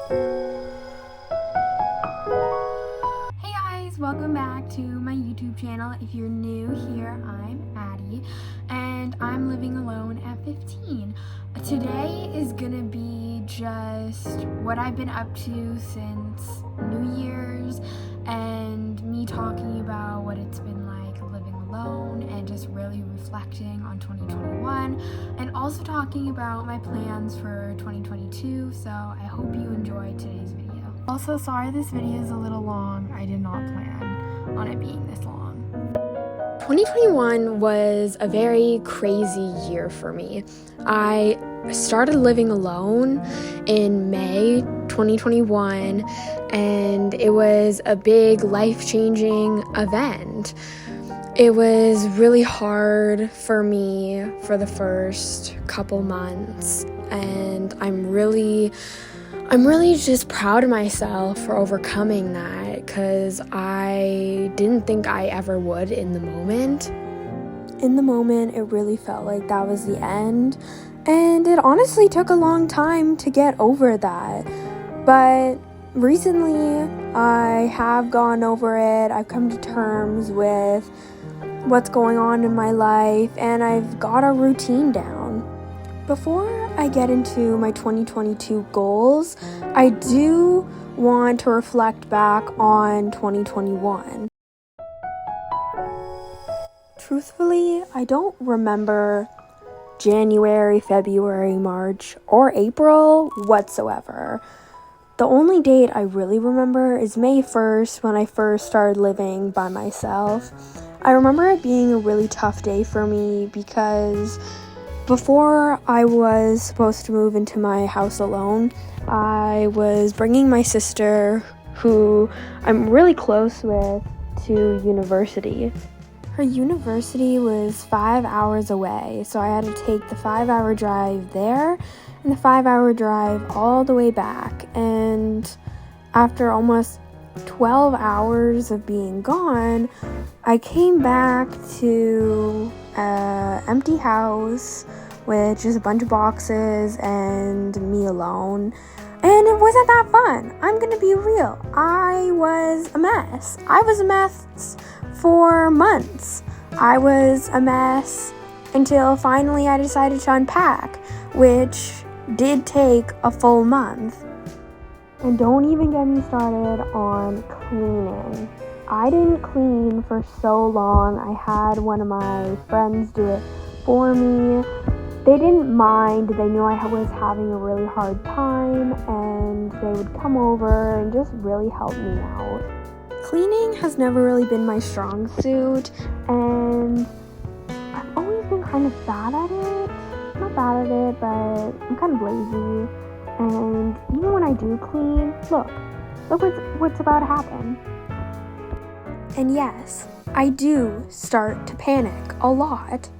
Hey guys, welcome back to my YouTube channel. If you're new here, I'm Addie, and I'm living alone at 15. Today is gonna be just what I've been up to since New Year's, and me talking about what it's been like living alone, and just really reflecting on 2021, and also talking about my plans for 2022, so I hope you enjoy today's video. Also, sorry this video is a little long. I did not plan on it being this long. 2021 was a very crazy year for me. I started living alone in May 2021, and it was a big life-changing event. It was really hard for me for the first couple months, and I'm really just proud of myself for overcoming that, because I didn't think I ever would in the moment. In the moment, it really felt like that was the end, and it honestly took a long time to get over that. But recently, I have gone over it. I've come to terms with what's going on in my life, and I've got a routine down. Before I get into my 2022 goals, I do want to reflect back on 2021. Truthfully, I don't remember January, February, March, or April whatsoever. The only date I really remember is May 1st, when I first started living by myself. I remember it being a really tough day for me because before I was supposed to move into my house alone, I was bringing my sister, who I'm really close with, to university. Her university was 5 hours away, so I had to take the 5-hour drive there and the 5-hour drive all the way back. And after almost 12 hours of being gone, I came back to an empty house with just a bunch of boxes and me alone, and it wasn't that fun. I'm gonna be real. I was a mess. I was a mess for months. I was a mess until finally I decided to unpack, which did take a full month. And don't even get me started on cleaning. I didn't clean for so long. I had one of my friends do it for me. They didn't mind. They knew I was having a really hard time, and they would come over and just really help me out. Cleaning has never really been my strong suit, and I've always been kind of bad at it. Not bad at it, but I'm kind of lazy. And even when I do clean, look what's about to happen. And yes, I do start to panic a lot.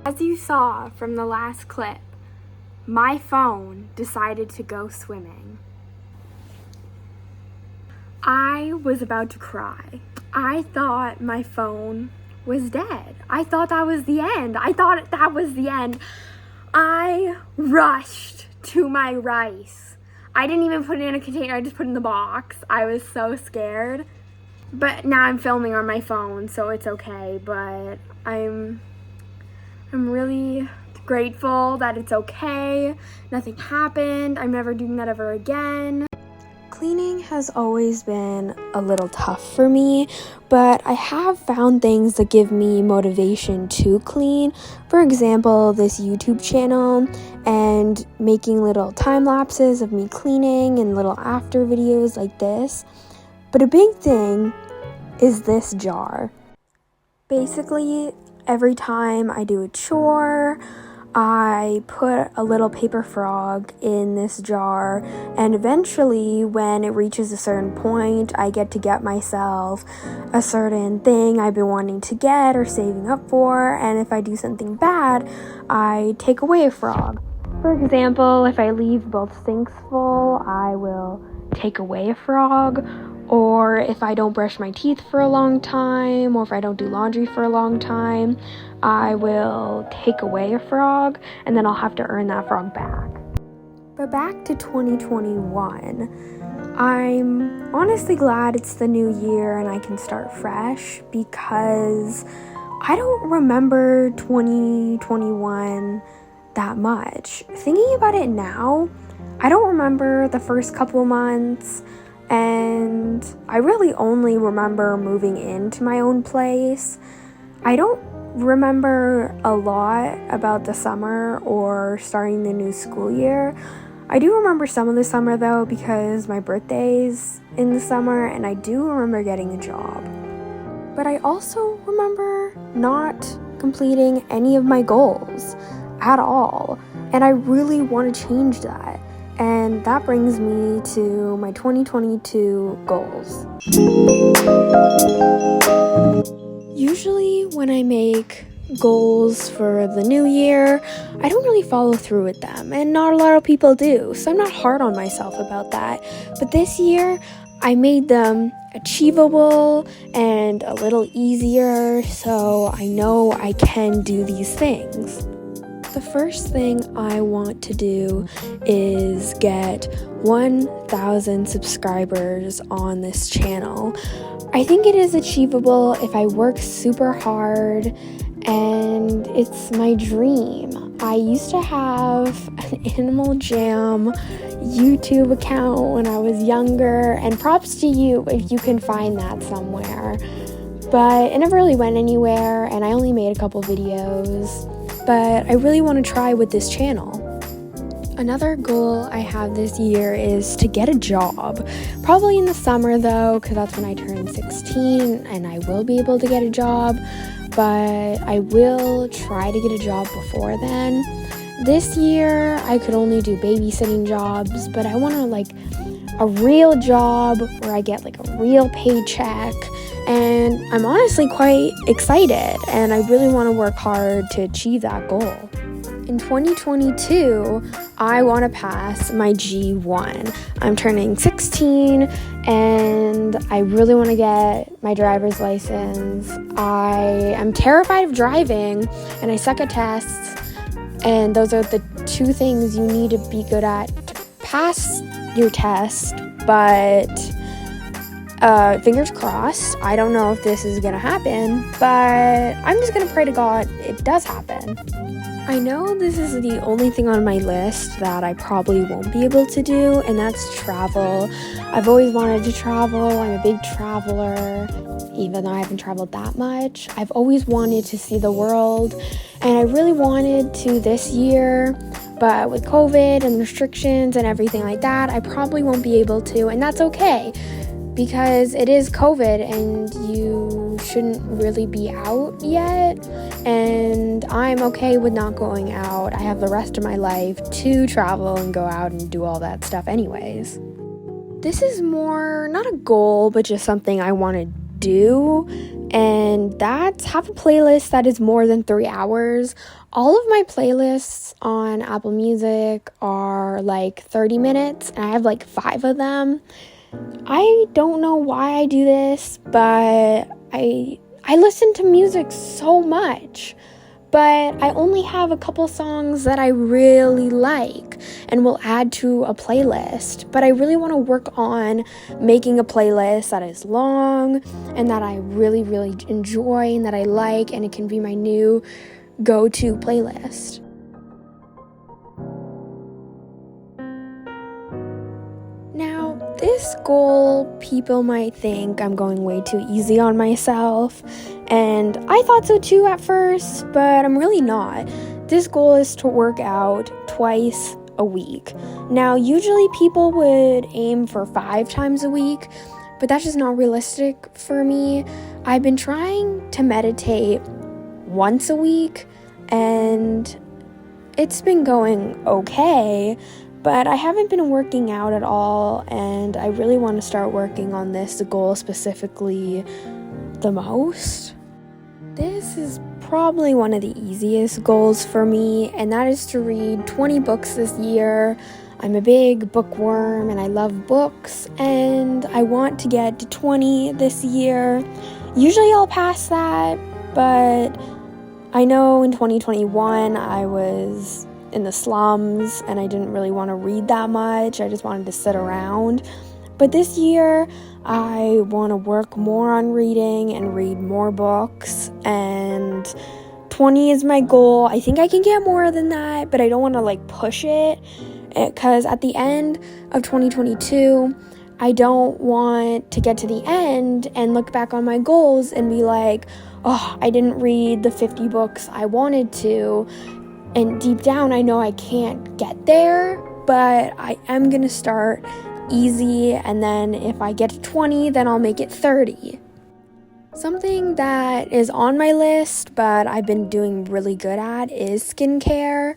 As you saw from the last clip, my phone decided to go swimming. I was about to cry. I thought my phone was dead. I thought that was the end. I rushed to my rice. I didn't even put it in a container, I just put it in the box. I was so scared. But now I'm filming on my phone, so it's okay, but I'm really grateful that it's okay. Nothing happened. I'm never doing that ever again. Cleaning has always been a little tough for me, but I have found things that give me motivation to clean. For example, this YouTube channel and making little time lapses of me cleaning and little after videos like this. But a big thing is this jar. Basically, every time I do a chore, I put a little paper frog in this jar, and eventually when it reaches a certain point, I get myself a certain thing I've been wanting to get or saving up for, and if I do something bad, I take away a frog. For example, if I leave both sinks full, I will take away a frog. Or if I don't brush my teeth for a long time, or if I don't do laundry for a long time, I will take away a frog, and then I'll have to earn that frog back. But back to 2021. I'm honestly glad it's the new year and I can start fresh because I don't remember 2021 that much. Thinking about it now, I don't remember the first couple months, and I really only remember moving into my own place. I don't remember a lot about the summer or starting the new school year. I do remember some of the summer though because my birthday's in the summer and I do remember getting a job. But I also remember not completing any of my goals at all, and I really want to change that. And that brings me to my 2022 goals. Usually when I make goals for the new year, I don't really follow through with them, and not a lot of people do, so I'm not hard on myself about that. But this year, I made them achievable and a little easier, so I know I can do these things. The first thing I want to do is get 1,000 subscribers on this channel. I think it is achievable if I work super hard, and it's my dream. I used to have an Animal Jam YouTube account when I was younger, and props to you if you can find that somewhere. But it never really went anywhere, and I only made a couple videos. But I really want to try with this channel. Another goal I have this year is to get a job. Probably in the summer though, because that's when I turn 16 and I will be able to get a job. But I will try to get a job before then. This year, I could only do babysitting jobs, but I want a real job where I get a real paycheck. And I'm honestly quite excited, and I really want to work hard to achieve that goal. In 2022, I want to pass my G1. I'm turning 16, and I really want to get my driver's license. I am terrified of driving, and I suck at tests, and those are the two things you need to be good at to pass your test, but fingers crossed. I don't know if this is gonna happen, but I'm just gonna pray to God it does happen. I know this is the only thing on my list that I probably won't be able to do, and that's travel. I've always wanted to travel. I'm a big traveler, even though I haven't traveled that much. I've always wanted to see the world, and I really wanted to this year, but with COVID and restrictions and everything like that, I probably won't be able to, and that's okay. Because it is COVID and you shouldn't really be out yet, and I'm okay with not going out. I have the rest of my life to travel and go out and do all that stuff anyways. This is more, not a goal, but just something I want to do, and that's have a playlist that is more than 3 hours. All of my playlists on Apple Music are 30 minutes, and I have 5 of them. I don't know why I do this, but I listen to music so much, but I only have a couple songs that I really like and will add to a playlist. But I really want to work on making a playlist that is long and that I really, really enjoy and that I like, and it can be my new go-to playlist. Now, this goal, people might think I'm going way too easy on myself, and I thought so too at first, but I'm really not. This goal is to work out twice a week. Now, usually people would aim for 5 times a week, but that's just not realistic for me. I've been trying to meditate once a week, and it's been going okay, but I haven't been working out at all, and I really want to start working on this goal specifically the most. This is probably one of the easiest goals for me, and that is to read 20 books this year. I'm a big bookworm, and I love books, and I want to get to 20 this year. Usually I'll pass that, but I know in 2021 I was in the slums and I didn't really want to read that much. I just wanted to sit around. But this year, I want to work more on reading and read more books, and 20 is my goal. I think I can get more than that, but I don't want to push it, because at the end of 2022, I don't want to get to the end and look back on my goals and be like, oh, I didn't read the 50 books I wanted to, and deep down I know I can't get there, but I am going to start easy, and then if I get to 20, then I'll make it 30. Something that is on my list, but I've been doing really good at, is skincare.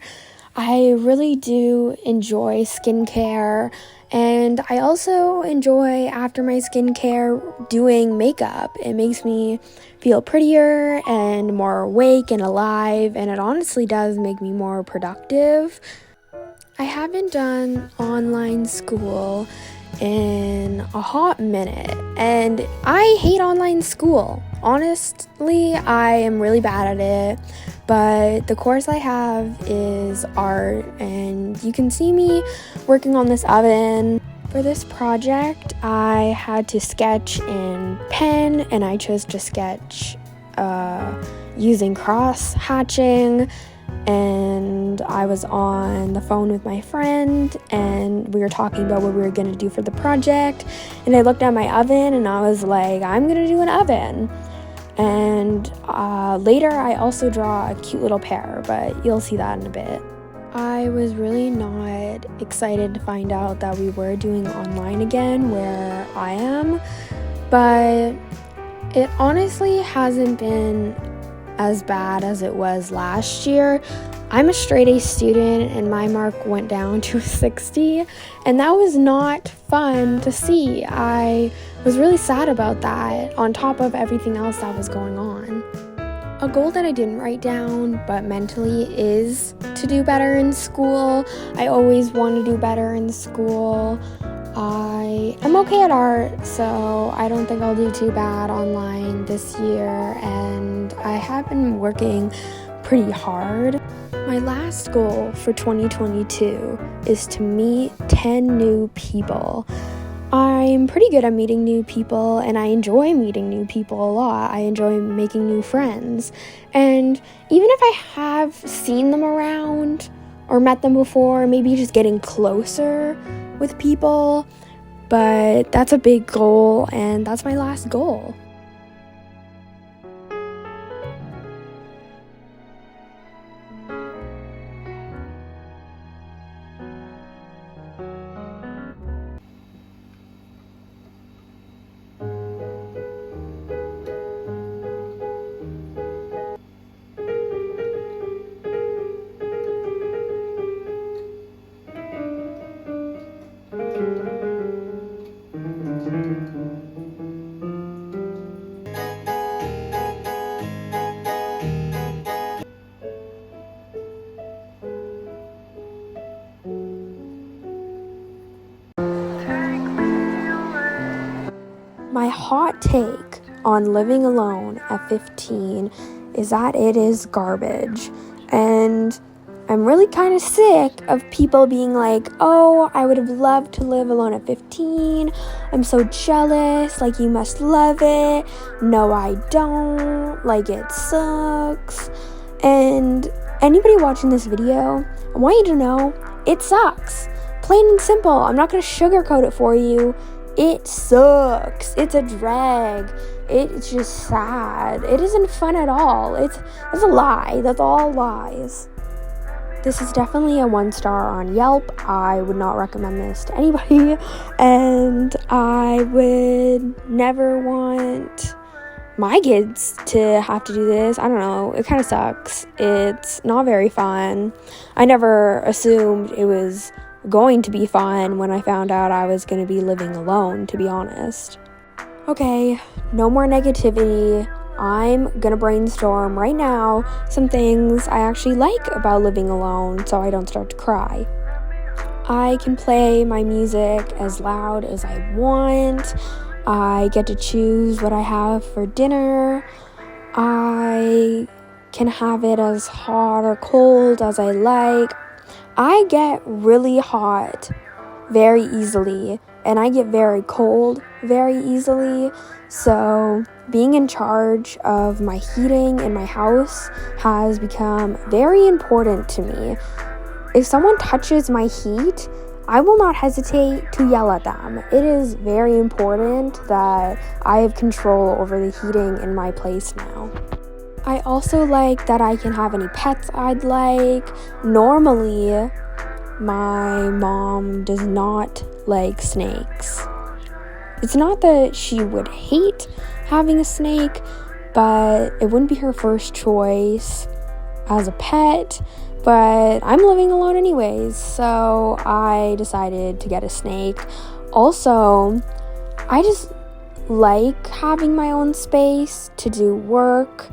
I really do enjoy skincare, and I also enjoy, after my skincare, doing makeup. It makes me feel prettier and more awake and alive, and it honestly does make me more productive. I haven't done online school in a hot minute, and I hate online school. Honestly, I am really bad at it, but the course I have is art, and you can see me working on this oven. For this project, I had to sketch in pen, and I chose to sketch using cross hatching. And I was on the phone with my friend, and we were talking about what we were going to do for the project, and I looked at my oven and I was like, I'm going to do an oven. And later I also draw a cute little pear, but you'll see that in a bit. I was really not excited to find out that we were doing online again where I am, but it honestly hasn't been as bad as it was last year. I'm a straight A student, and my mark went down to 60, and that was not fun to see. I was really sad about that, on top of everything else that was going on. A goal that I didn't write down, but mentally, is to do better in school. I always want to do better in school. I am okay at art, so I don't think I'll do too bad online this year, and I have been working pretty hard. My last goal for 2022 is to meet 10 new people. I'm pretty good at meeting new people, and I enjoy meeting new people a lot. I enjoy making new friends, and even if I have seen them around or met them before, maybe just getting closer with people, but that's a big goal, and that's my last goal. My hot take on living alone at 15 is that it is garbage, and I'm really kind of sick of people being like, oh, I would have loved to live alone at 15, I'm so jealous, you must love it, no I don't, it sucks. And anybody watching this video, I want you to know, it sucks, plain and simple. I'm not going to sugarcoat it for you. It sucks. It's a drag. It's just sad. It isn't fun at all. It's a lie. That's all lies. This is definitely a 1-star on Yelp. I would not recommend this to anybody, and I would never want my kids to have to do this. I don't know. It kind of sucks. It's not very fun. I never assumed it was going to be fun when I found out I was going to be living alone, to be honest. Okay, no more negativity. I'm going to brainstorm right now some things I actually like about living alone so I don't start to cry. I can play my music as loud as I want. I get to choose what I have for dinner. I can have it as hot or cold as I like. I get really hot very easily, and I get very cold very easily. So being in charge of my heating in my house has become very important to me. If someone touches my heat, I will not hesitate to yell at them. It is very important that I have control over the heating in my place now. I also like that I can have any pets I'd like. Normally, my mom does not like snakes. It's not that she would hate having a snake, but it wouldn't be her first choice as a pet. But I'm living alone anyways, so I decided to get a snake. Also, I just like having my own space to do work,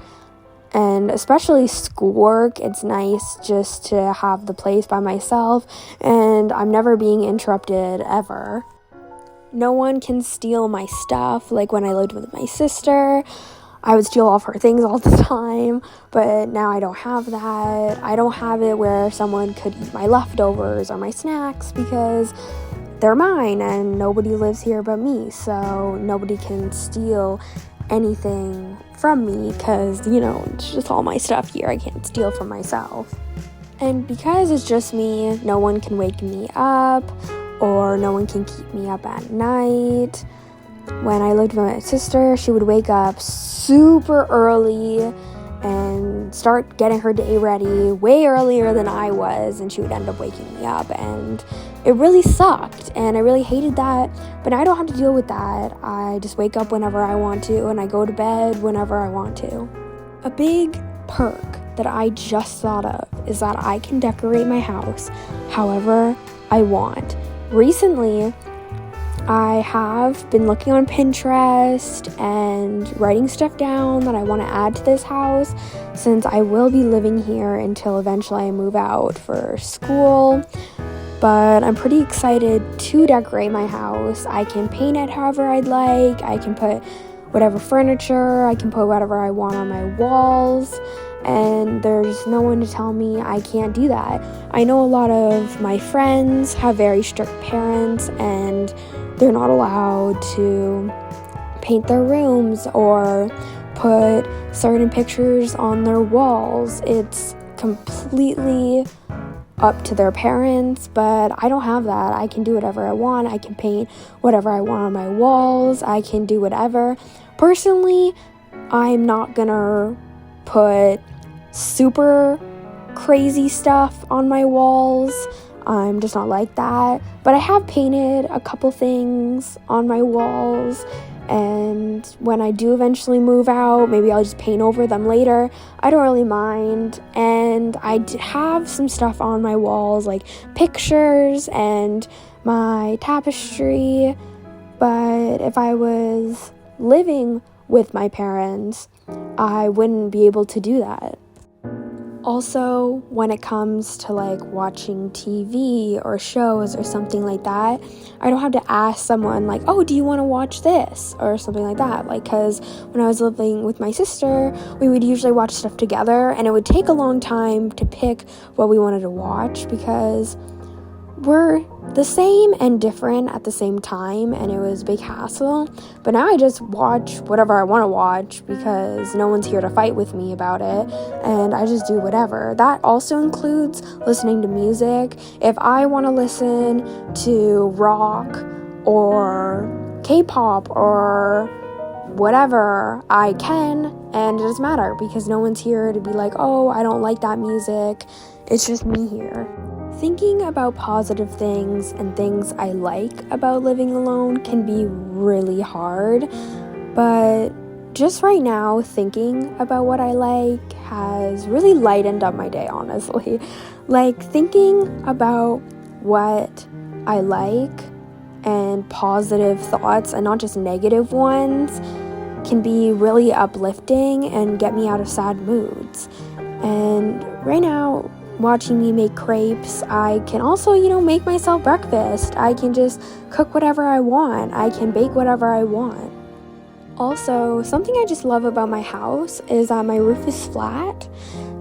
and especially schoolwork. It's nice just to have the place by myself, and I'm never being interrupted ever. No one can steal my stuff. Like when I lived with my sister, I would steal all of her things all the time, but now I don't have that. I don't have it where someone could eat my leftovers or my snacks because they're mine and nobody lives here but me, so nobody can steal anything from me because, it's just all my stuff here. I can't steal from myself. And because it's just me, no one can wake me up or no one can keep me up at night. When I lived with my sister, she would wake up super early and start getting her day ready way earlier than I was, and she would end up waking me up, and it really sucked, and I really hated that. But now I don't have to deal with that. I just wake up whenever I want to, and I go to bed whenever I want to. A big perk that I just thought of is that I can decorate my house however I want. Recently, I have been looking on Pinterest and writing stuff down that I want to add to this house, since I will be living here until eventually I move out for school. But I'm pretty excited to decorate my house. I can paint it however I'd like. I can put whatever furniture, I can put whatever I want on my walls, and there's no one to tell me I can't do that. I know a lot of my friends have very strict parents, and they're not allowed to paint their rooms or put certain pictures on their walls. It's completely up to their parents, but I don't have that. I can do whatever I want. I can paint whatever I want on my walls. I can do whatever. Personally, I'm not gonna put super crazy stuff on my walls. I'm just not like that. But I have painted a couple things on my walls, and when I do eventually move out, maybe I'll just paint over them later. I don't really mind. And I have some stuff on my walls, like pictures and my tapestry. But if I was living with my parents, I wouldn't be able to do that. Also, when it comes to watching TV or shows or something like that, I don't have to ask someone oh, do you want to watch this or something like that. Because when I was living with my sister, we would usually watch stuff together, and it would take a long time to pick what we wanted to watch because we're the same and different at the same time, and it was a big hassle. But now I just watch whatever I want to watch because no one's here to fight with me about it, and I just do whatever. That also includes listening to music. If I want to listen to rock or K-pop or whatever, I can, and it doesn't matter because no one's here to be like, oh, I don't like that music. It's just me here. Thinking about positive things and things I like about living alone can be really hard, but just right now, thinking about what I like has really lightened up my day, honestly. Thinking about what I like and positive thoughts and not just negative ones can be really uplifting and get me out of sad moods. And right now, watching me make crepes, I can also, make myself breakfast. I can just cook whatever I want. I can bake whatever I want. Also, something I just love about my house is that my roof is flat.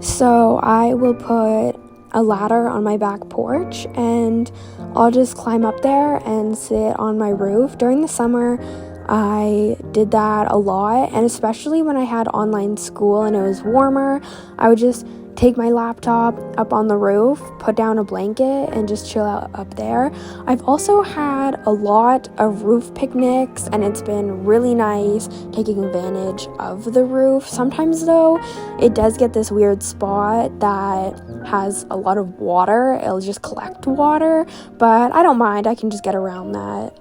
So I will put a ladder on my back porch, and I'll just climb up there and sit on my roof. During the summer, I did that a lot, and especially when I had online school and it was warmer, I would just take my laptop up on the roof, put down a blanket, and just chill out up there. I've also had a lot of roof picnics, and it's been really nice taking advantage of the roof. Sometimes though, it does get this weird spot that has a lot of water. It'll just collect water, but I don't mind. I can just get around that.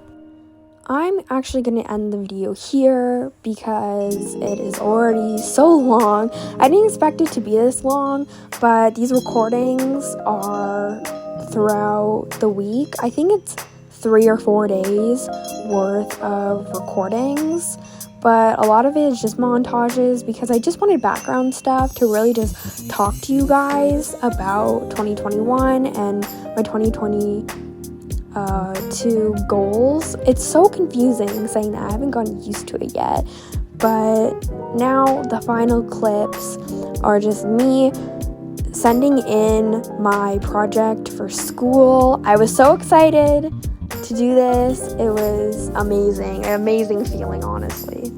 I'm actually going to end the video here because it is already so long. I didn't expect it to be this long, but these recordings are throughout the week. I think it's 3 or 4 days worth of recordings, but a lot of it is just montages because I just wanted background stuff to really just talk to you guys about 2021 and my 2022 goals. It's so confusing saying that. I haven't gotten used to it yet, but now the final clips are just me sending in my project for school. I was so excited to do this. It was amazing feeling, honestly.